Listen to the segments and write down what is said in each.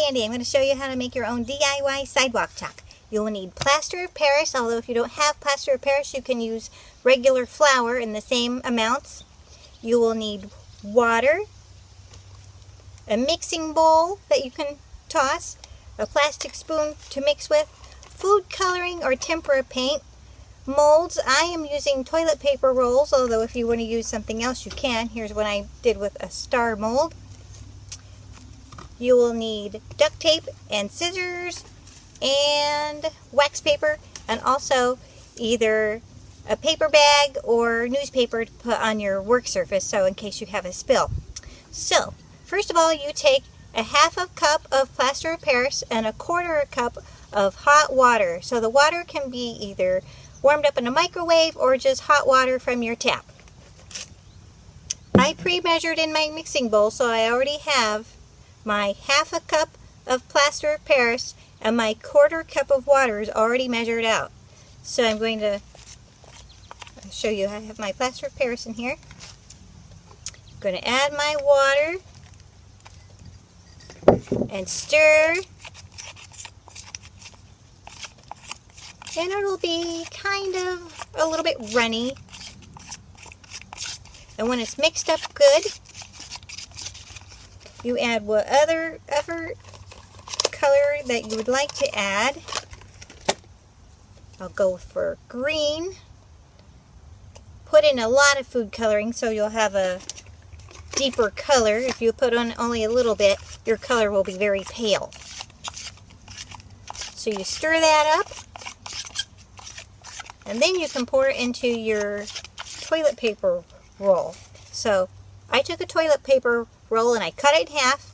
Sandy. I'm going to show you how to make your own DIY sidewalk chalk. You will need plaster of Paris, although if you don't have plaster of Paris, you can use regular flour in the same amounts. You will need water, a mixing bowl that you can toss, a plastic spoon to mix with, food coloring or tempera paint, molds. I am using toilet paper rolls, although if you want to use something else you can. Here's what I did with a star mold. You will need duct tape and scissors and wax paper, and also either a paper bag or newspaper to put on your work surface, so in case you have a spill. So first of all, you take a half a cup of plaster of Paris and a quarter a cup of hot water. So the water can be either warmed up in a microwave or just hot water from your tap. I pre-measured in my mixing bowl, so I already have my half a cup of plaster of Paris and my quarter cup of water is already measured out. So I'm going to show you. I have my plaster of Paris in here. I'm going to add my water and stir, and it'll be kind of a little bit runny. And when it's mixed up good, you add whatever color that you would like to add. I'll go for green. Put in a lot of food coloring so you'll have a deeper color. If you put on only a little bit, your color will be very pale. So you stir that up, and then you can pour it into your toilet paper roll. So I took a toilet paper roll and I cut it in half,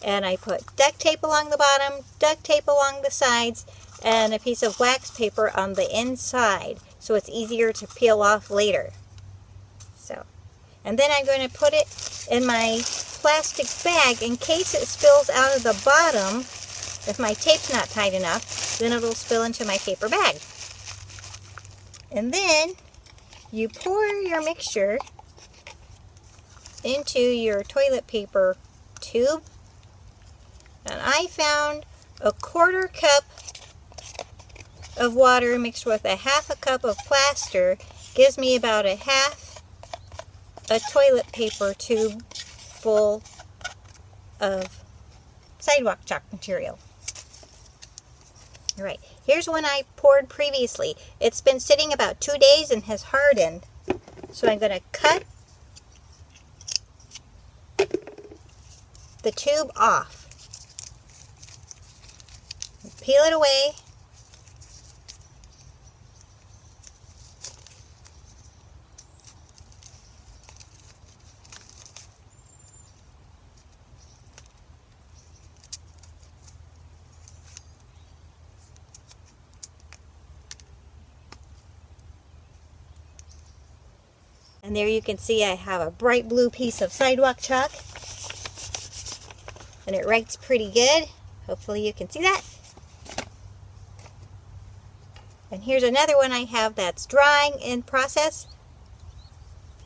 and I put duct tape along the bottom, duct tape along the sides, and a piece of wax paper on the inside so it's easier to peel off later. So, and then I'm going to put it in my plastic bag in case it spills out of the bottom. If my tape's not tight enough, then it'll spill into my paper bag. And then you pour your mixture into your toilet paper tube, and I found a quarter cup of water mixed with a half a cup of plaster gives me about a half a toilet paper tube full of sidewalk chalk material. Alright, here's one I poured previously. It's been sitting about 2 days and has hardened. So I'm going to cut the tube off. Peel it away. And there you can see I have a bright blue piece of sidewalk chalk. And it writes pretty good. Hopefully you can see that. And here's another one I have that's drying in process.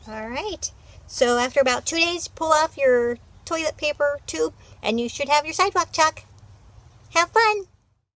Alright. So after about 2 days, pull off your toilet paper tube and you should have your sidewalk chalk. Have fun!